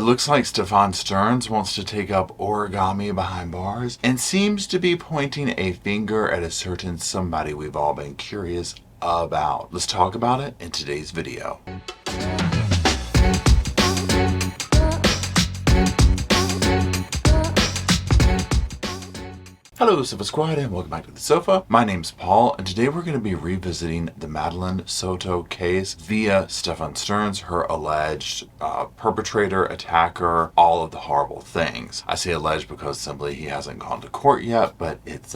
looks like Stefan Stearns wants to take up origami behind bars and seems to be pointing a finger at a certain somebody we've all been curious about. Let's talk about it in today's video. Hello Sofa Squad and welcome back to the sofa. My name's Paul and today we're going to be revisiting the Madeline Soto case via Stefan Stearns, her alleged perpetrator, attacker, all of the horrible things. I say alleged because simply he hasn't gone to court yet, but it's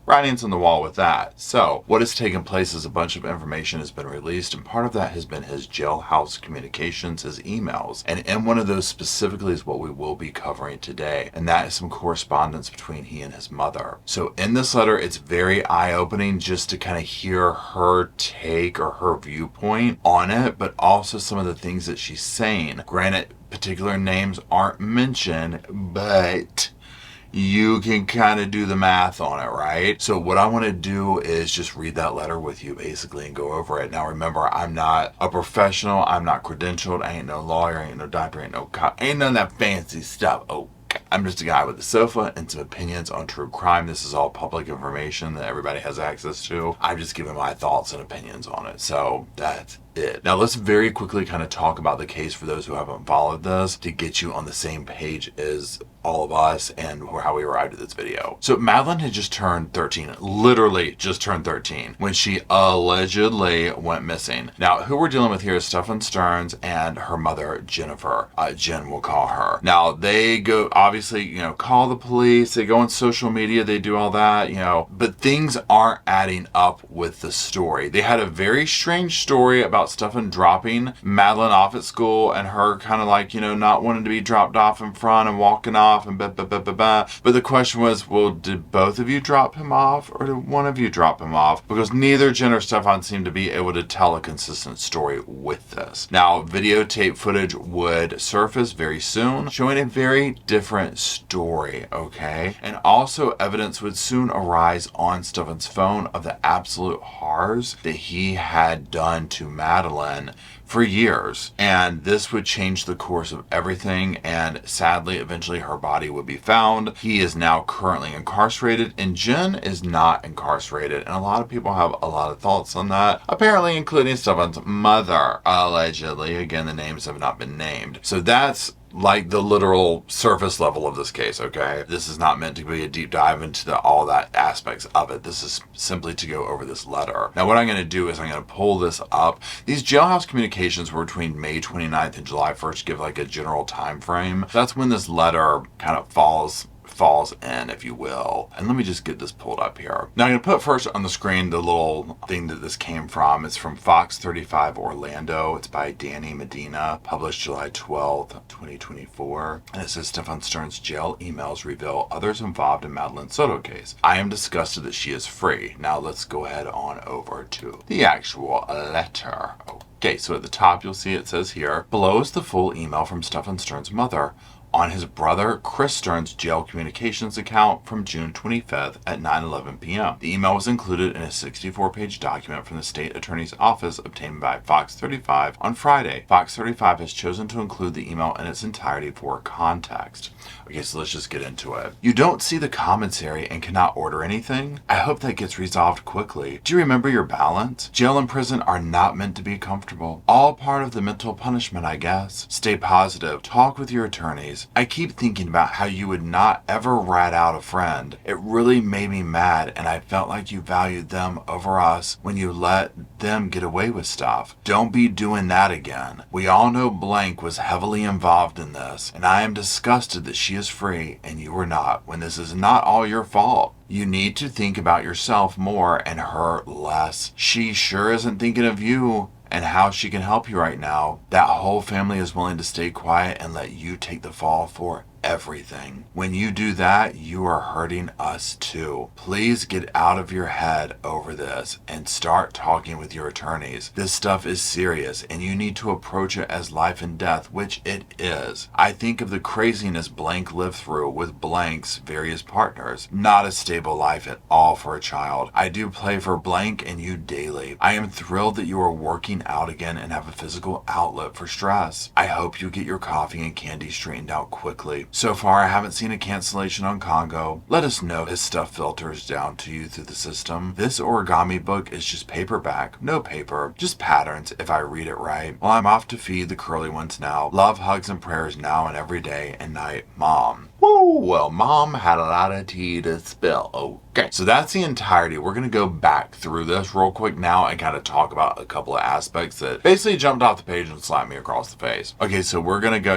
writings on the wall with that. So what has taken place is a bunch of information has been released, and part of that has been his jailhouse communications, his emails. And in one of those specifically is what we will be covering today, and that is some correspondence between he and his mother. So in this letter, it's very eye-opening just to kind of hear her take or her viewpoint on it, but also some of the things that she's saying. Granted, particular names aren't mentioned, but you can kind of do the math on it, right? So what I want to do is just read that letter with you basically and go over it. Now remember, I'm not a professional, I'm not credentialed, I ain't no lawyer, I ain't no doctor, ain't no cop, ain't none of that fancy stuff. Oh, I'm just a guy with a sofa and some opinions on true crime. This is all public information that everybody has access to. I'm just giving my thoughts and opinions on it. So that's it. Now let's very quickly kind of talk about the case for those who haven't followed this to get you on the same page as all of us and how we arrived at this video. So Madeline had just turned 13, literally just turned 13, when she allegedly went missing. Now who we're dealing with here is Stefan Stearns and her mother Jennifer. Jen will call her. Now they go, obviously, call the police, they go on social media, they do all that, but things aren't adding up with the story. They had a very strange story about Stefan dropping Madeline off at school and her kind of like, not wanting to be dropped off in front and walking off and But the question was, well, did both of you drop him off or did one of you drop him off? Because neither Jen or Stefan seemed to be able to tell a consistent story with this. Now, videotape footage would surface very soon, showing a very different story, okay? And also evidence would soon arise on Stefan's phone of the absolute horrors that he had done to Madeline for years. And this would change the course of everything, and sadly, eventually her body would be found. He is now currently incarcerated, and Jen is not incarcerated. And a lot of people have a lot of thoughts on that, apparently including Stefan's mother, allegedly. Again, the names have not been named. So that's like the literal surface level of this case, okay? This is not meant to be a deep dive into all that aspects of it. This is simply to go over this letter. Now what I'm going to do is I'm going to pull this up. These jailhouse communications were between May 29th and July 1st, give like a general time frame. That's when this letter kind of falls in, if you will. And let me just get this pulled up here. Now I'm going to put first on the screen the little thing that this came from. It's from Fox 35 Orlando. It's by Danny Medina, published July 12th, 2024. And it says, Stefan Stearns' jail emails reveal others involved in Madeline Soto case. I am disgusted that she is free. Now let's go ahead on over to the actual letter. Okay, so at the top you'll see it says here, below is the full email from Stefan Stearns' mother on his brother Chris Stearns' jail communications account from June 25th at 9:11 p.m. The email was included in a 64-page document from the state attorney's office obtained by Fox 35 on Friday. Fox 35 has chosen to include the email in its entirety for context. Okay, so let's just get into it. You don't see the commentary and cannot order anything? I hope that gets resolved quickly. Do you remember your balance? Jail and prison are not meant to be comfortable. All part of the mental punishment, I guess. Stay positive. Talk with your attorneys. I keep thinking about how you would not ever rat out a friend. It really made me mad, and I felt like you valued them over us when you let them get away with stuff. Don't be doing that again. We all know Blank was heavily involved in this, and I am disgusted that she is free and you are not, when this is not all your fault. You need to think about yourself more and her less. She sure isn't thinking of you and how she can help you right now. That whole family is willing to stay quiet and let you take the fall for everything. When you do that, you are hurting us too. Please get out of your head over this and start talking with your attorneys. This stuff is serious and you need to approach it as life and death, which it is. I think of the craziness blank lived through with blank's various partners. Not a stable life at all for a child. I do play for blank and you daily. I am thrilled that you are working out again and have a physical outlet for stress. I hope you get your coffee and candy straightened out quickly. So far, I haven't seen a cancellation on Congo. Let us know if stuff filters down to you through the system. This origami book is just paperback. No paper, just patterns if I read it right. Well, I'm off to feed the curly ones now. Love, hugs, and prayers now and every day and night, Mom. Woo! Well, Mom had a lot of tea to spill. Okay, so that's the entirety. We're going to go back through this real quick now and kind of talk about a couple of aspects that basically jumped off the page and slapped me across the face. Okay, so we're going to go,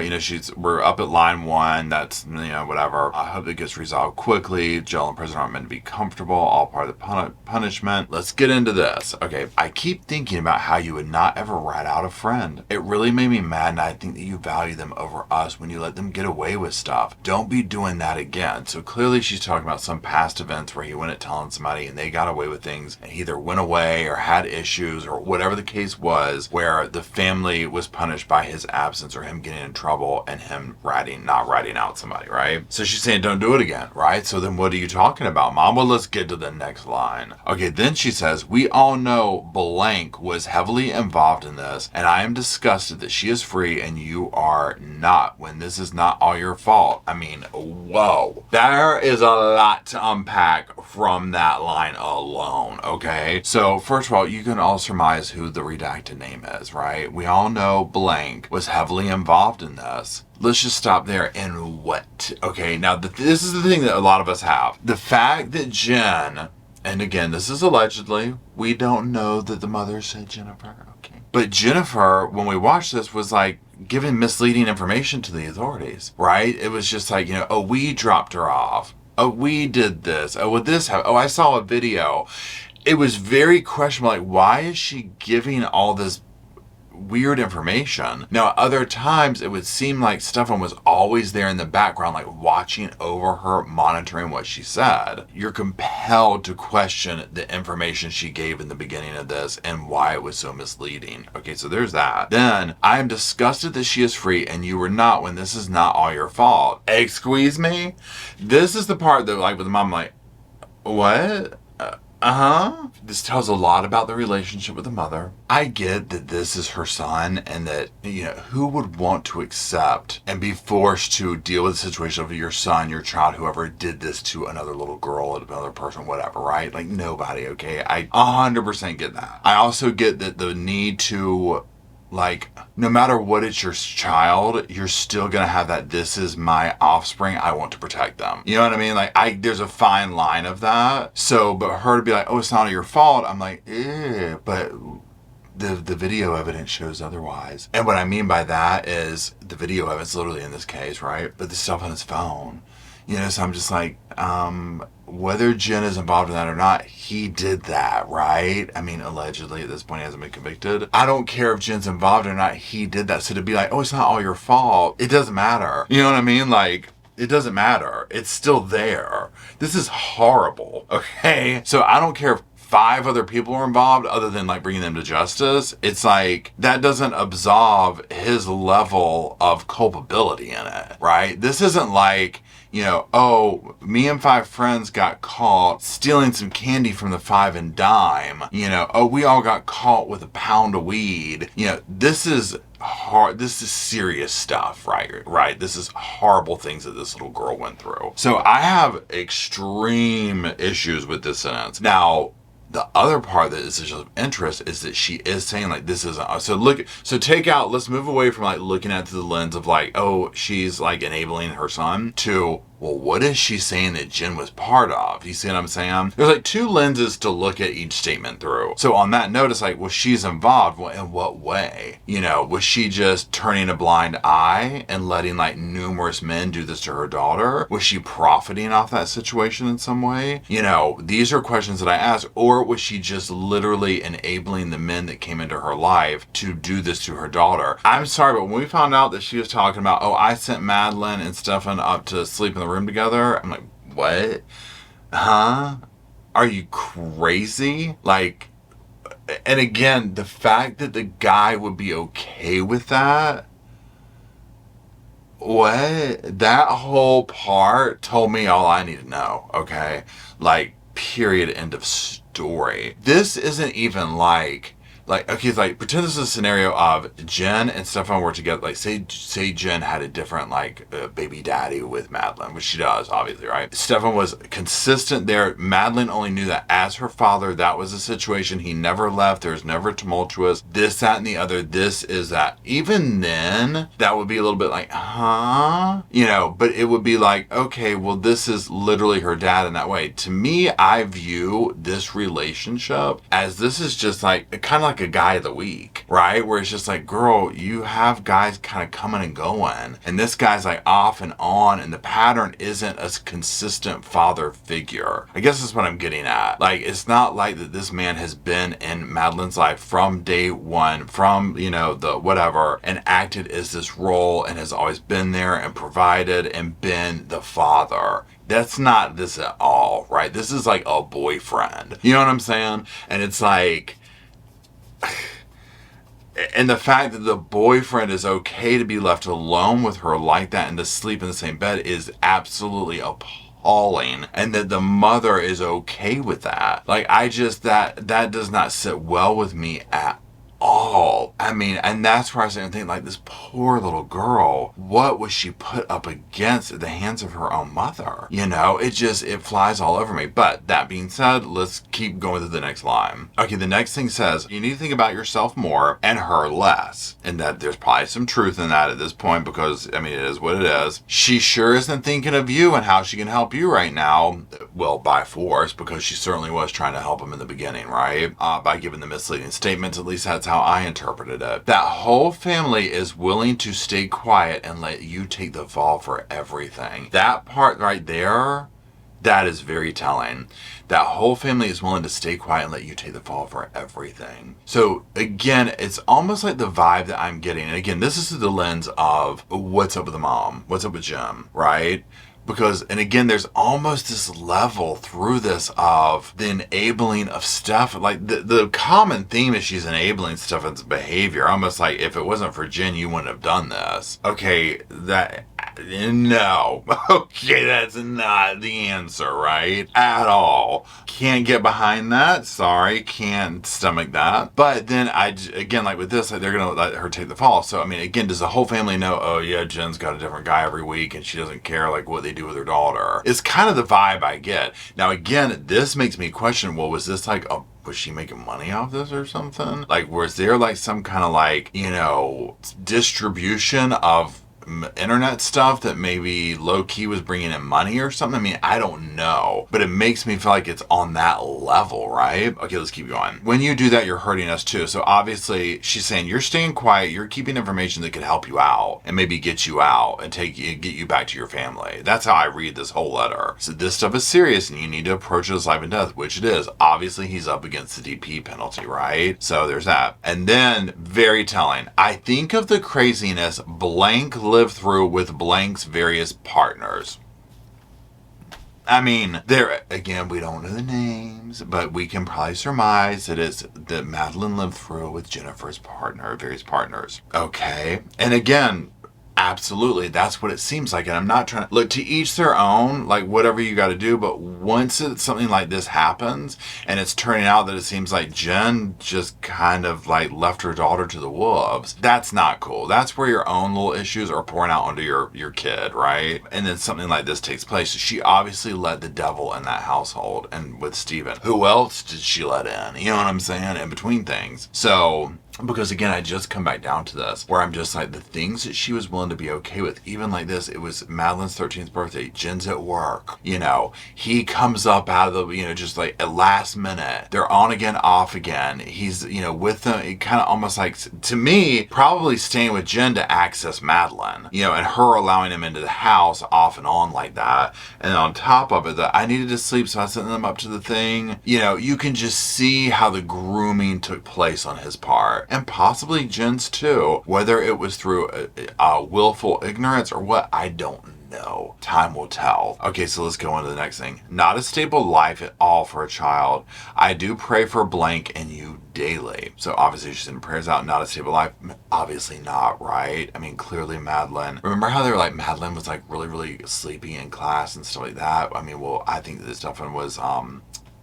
we're up at line 1. That's, whatever. I hope it gets resolved quickly. Jail and prison aren't meant to be comfortable. All part of the punishment. Let's get into this. Okay, I keep thinking about how you would not ever rat out a friend. It really made me mad, and I think that you value them over us when you let them get away with stuff. Don't be doing that again. So clearly she's talking about some past events where he went at telling somebody and they got away with things and he either went away or had issues or whatever the case was, where the family was punished by his absence or him getting in trouble and him not ratting out somebody, right? So she's saying don't do it again, right? So then what are you talking about, Mom? Well, let's get to the next line. Okay, then she says, we all know blank was heavily involved in this and I am disgusted that she is free and you are not, when this is not all your fault. I mean, whoa. There is a lot to unpack from that line alone, okay? So first of all, you can all surmise who the redacted name is, right? We all know blank was heavily involved in this. Let's just stop there. And what? Okay, now this is the thing that a lot of us have. The fact that Jen, and again, this is allegedly, we don't know that the mother said Jennifer, okay? But Jennifer, when we watched this, was like giving misleading information to the authorities, right? It was just like, oh, we dropped her off. Oh, we did this. Oh, would this happen? Oh, I saw a video. It was very questionable. Like, why is she giving all this weird information? Now, other times it would seem like Stefan was always there in the background, like watching over her, monitoring what she said. You're compelled to question the information she gave in the beginning of this and why it was so misleading. Okay, so there's that. Then, I am disgusted that she is free and you were not when this is not all your fault. Excuse me? This is the part that, like, with the mom, like, what? This tells a lot about the relationship with the mother. I get that this is her son and that, who would want to accept and be forced to deal with the situation of your son, your child, whoever did this to another little girl, another person, whatever, right? Like, nobody, okay? I 100% get that. I also get that the need to, like, no matter what, it's your child, you're still gonna have that, this is my offspring, I want to protect them. You know what I mean? Like, there's a fine line of that. So, but her to be like, oh, it's not your fault, I'm like, but the video evidence shows otherwise. And what I mean by that is the video evidence literally in this case, right? But the stuff on his phone. So I'm just like, whether Jen is involved in that or not, he did that, right? I mean, allegedly at this point he hasn't been convicted. I don't care if Jen's involved or not, he did that. So to be like, oh, it's not all your fault, it doesn't matter. You know what I mean? Like, it doesn't matter. It's still there. This is horrible, okay? So I don't care if 5 other people are involved other than like bringing them to justice. It's like, that doesn't absolve his level of culpability in it, right? This isn't like, oh, me and 5 friends got caught stealing some candy from the 5 and dime. Oh, we all got caught with a pound of weed. This is hard. This is serious stuff, right? This is horrible things that this little girl went through. So I have extreme issues with this sentence. Now, the other part that is of interest is that she is saying like this isn't, let's move away from like looking at through the lens of like, oh, she's like enabling her son, to well, what is she saying that Jen was part of? You see what I'm saying? There's like two lenses to look at each statement through. So on that note, it's like, well, she's involved. Well, in what way? You know, was she just turning a blind eye and letting like numerous men do this to her daughter? Was she profiting off that situation in some way? You know, these are questions that I ask. Or was she just literally enabling the men that came into her life to do this to her daughter? I'm sorry, but when we found out that she was talking about, oh, I sent Madeline and Stefan up to sleep in the room together, I'm like, what? Huh? Are you crazy? Like, and again, the fact that the guy would be okay with that, what? That whole part told me all I need to know, okay? Like, period, end of story. This isn't even like, okay, it's like, pretend this is a scenario of Jen and Stefan were together. Like, say Jen had a different, like, baby daddy with Madeline, which she does, obviously, right? Stefan was consistent there. Madeline only knew that as her father, that was the situation. He never left. There was never tumultuous. This, that, and the other. This is that. Even then, that would be a little bit like, huh? You know, but it would be like, okay, well, this is literally her dad in that way. To me, I view this relationship as this is just like, kind of like a guy of the week, right? Where it's just like, girl, you have guys kind of coming and going, and this guy's like off and on, and the pattern isn't a consistent father figure. I guess that's what I'm getting at. Like, it's not like that this man has been in Madeline's life from day one, from, you know, the whatever, and acted as this role and has always been there and provided and been the father. That's not this at all, right? This is like a boyfriend. You know what I'm saying? And it's like, and the fact that the boyfriend is okay to be left alone with her like that and to sleep in the same bed is absolutely appalling. And that the mother is okay with that. Like, I just, that does not sit well with me at all. I mean, and that's where I was thinking, like, this poor little girl, what was she put up against at the hands of her own mother? You know, it flies all over me. But that being said, let's keep going to the next line. Okay, the next thing says, you need to think about yourself more and her less. And that there's probably some truth in that at this point, because, I mean, it is what it is. She sure isn't thinking of you and how she can help you right now. Well, by force, because she certainly was trying to help him in the beginning, right? By giving the misleading statements, at least that's how I interpreted it. That whole family is willing to stay quiet and let you take the fall for everything. That part right there, that is very telling. That whole family is willing to stay quiet and let you take the fall for everything. So again, it's almost like the vibe that I'm getting. And again, this is through the lens of what's up with the mom, what's up with Jim, right? Because, and again, there's almost this level through this of the enabling of Stefan. Like, the common theme is she's enabling Stefan's behavior. Almost like, if it wasn't for Jen, you wouldn't have done this. Okay, no. Okay, that's not the answer, right? At all. Can't get behind that. Sorry, can't stomach that. But then, again, like with this, like, they're going to let her take the fall. So, I mean, again, does the whole family know, oh, yeah, Jen's got a different guy every week, and she doesn't care, like, what they do with her daughter? It's kind of the vibe I get. Now, again, this makes me question, well, was this like was she making money off this or something? Like, was there like some kind of like, you know, distribution of internet stuff that maybe low-key was bringing in money or something? I mean, I don't know, but it makes me feel like it's on that level, right? Okay, let's keep going. When you do that, you're hurting us too. So obviously she's saying you're staying quiet, you're keeping information that could help you out and maybe get you out and get you back to your family. That's how I read this whole letter. So this stuff is serious and you need to approach this life and death, which it is. Obviously he's up against the DP penalty, right? So there's that. And then, very telling, I think of the craziness blank lived through with blank's various partners. I mean, there again, we don't know the names, but we can probably surmise that Madeline lived through with Jennifer's partner, various partners. Okay, and again, absolutely, that's what it seems like. And I'm not trying to look, to each their own, like whatever you got to do. But once something like this happens and it's turning out that it seems like Jen just kind of like left her daughter to the wolves, that's not cool. That's where your own little issues are pouring out onto your kid, right? And then something like this takes place. She obviously let the devil in that household, and with Stephan. Who else did she let in? You know what I'm saying? In between things. So Because again, I just come back down to this, where I'm just like, the things that she was willing to be okay with, even like this, it was Madeline's 13th birthday, Jen's at work, you know, he comes up out of the, you know, just like at last minute, they're on again, off again, he's, you know, with them, it kind of almost like, to me, probably staying with Jen to access Madeline, you know, and her allowing him into the house off and on like that, and on top of it, that I needed to sleep, so I sent them up to the thing, you know, you can just see how the grooming took place on his part. And possibly Jen's too. Whether it was through a willful ignorance or what, I don't know. Time will tell. Okay, so let's go on to the next thing. Not a stable life at all for a child. I do pray for blank and you daily. So obviously she's in prayers out, not a stable life. Obviously not, right? I mean, clearly Madeline. Remember how they were like, Madeline was like really, really sleepy in class and stuff like that? I mean, well, I think that Stefan was,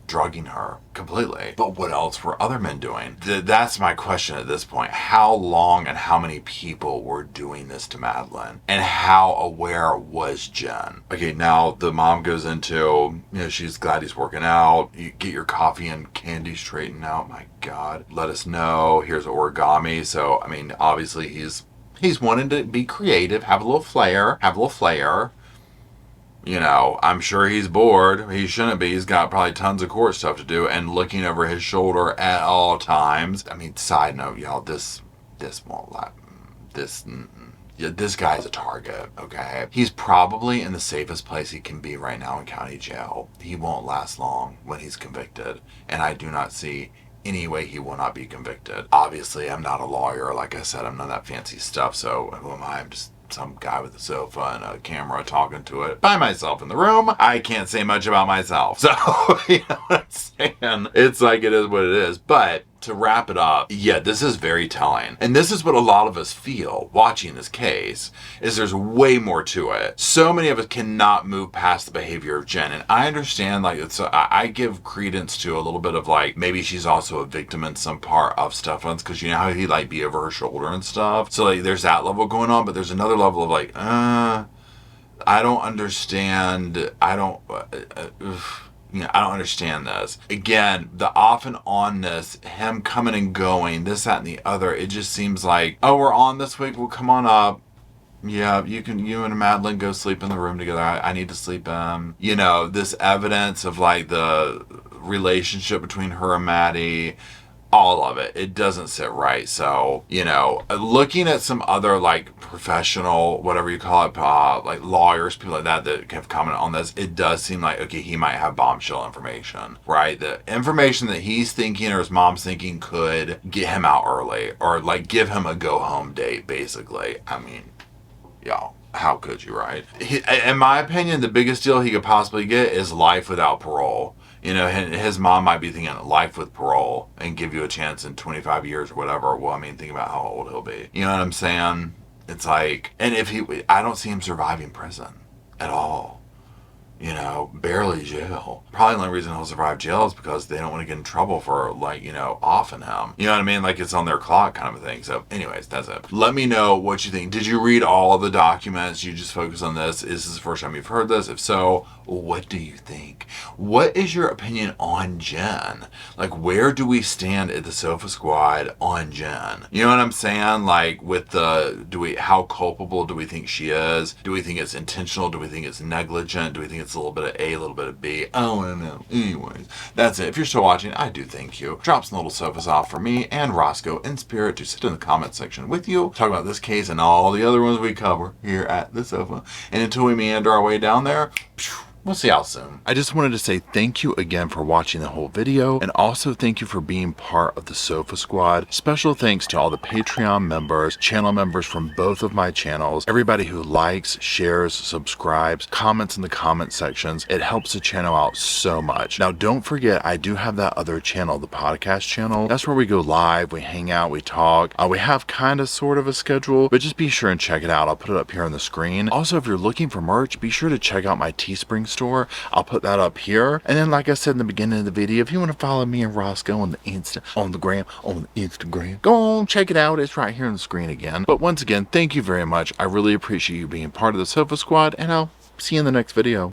drugging her completely. But what else were other men doing? That's my question at this point. How long and how many people were doing this to Madeline? And how aware was Jen? Okay, now the mom goes into, you know, she's glad he's working out. You get your coffee and candy straightened out. My God. Let us know. Here's origami. So, I mean, obviously he's wanting to be creative, have a little flair. You know, I'm sure he's bored. He shouldn't be. He's got probably tons of court stuff to do and looking over his shoulder at all times. I mean, side note, y'all, this won't let, yeah, this guy's a target, okay? He's probably in the safest place he can be right now in county jail. He won't last long when he's convicted. And I do not see any way he will not be convicted. Obviously, I'm not a lawyer. Like I said, I'm none of that fancy stuff. So who am I? I'm just some guy with a sofa and a camera talking to it by myself in the room. I can't say much about myself. So, you know what I'm saying? It's like it is what it is. But to wrap it up, yeah, this is very telling. And this is what a lot of us feel watching this case, is there's way more to it. So many of us cannot move past the behavior of Jen. And I understand, like, I give credence to a little bit of, like, maybe she's also a victim in some part of Stefan's, because you know how he'd, like, be over her shoulder and stuff. So, like, there's that level going on, but there's another level of, like, I don't understand. I don't understand this. Again, the off and onness, him coming and going, this, that, and the other, it just seems like, oh, we're on this week, well, come on up. Yeah, you and Madeline go sleep in the room together. I need to sleep. You know, this evidence of like the relationship between her and Maddie, all of it doesn't sit right. So, you know, looking at some other like professional, whatever you call it, like lawyers, people like that have commented on this, it does seem like, okay, he might have bombshell information, right? The information that he's thinking or his mom's thinking could get him out early or like give him a go home date, basically. I mean, y'all, how could you, right? In my opinion, the biggest deal he could possibly get is life without parole. You know, his mom might be thinking life with parole and give you a chance in 25 years or whatever. Well, I mean, think about how old he'll be. You know what I'm saying? It's like, and I don't see him surviving prison at all. You know, barely jail. Probably the only reason he'll survive jail is because they don't want to get in trouble for, like, you know, offing him. You know what I mean? Like, it's on their clock kind of a thing. So, anyways, that's it. Let me know what you think. Did you read all of the documents? You just focus on this? Is this the first time you've heard this? If so, what do you think? What is your opinion on Jen? Like, where do we stand at the Sofa Squad on Jen? You know what I'm saying? Like, with how culpable do we think she is? Do we think it's intentional? Do we think it's negligent? Do we think it's a little bit of A, a little bit of B? I don't know. Anyways, that's it. If you're still watching, I do thank you. Drop some little sofas off for me and Roscoe in spirit to sit in the comment section with you, talk about this case and all the other ones we cover here at the Sofa. And until we meander our way down there, we'll see y'all soon. I just wanted to say thank you again for watching the whole video, and also thank you for being part of the Sofa Squad. Special thanks to all the Patreon members, channel members from both of my channels, everybody who likes, shares, subscribes, comments in the comment sections. It helps the channel out so much. Now, don't forget, I do have that other channel, the podcast channel. That's where we go live, we hang out, we talk. We have kind of sort of a schedule, but just be sure and check it out. I'll put it up here on the screen. Also, if you're looking for merch, be sure to check out my Teespring store. I'll put that up here. And then, like I said in the beginning of the video, if you want to follow me and Roscoe on the Instagram, go on, check it out. It's right here on the screen again. But once again, thank you very much. I really appreciate you being part of the Sofa Squad, and I'll see you in the next video.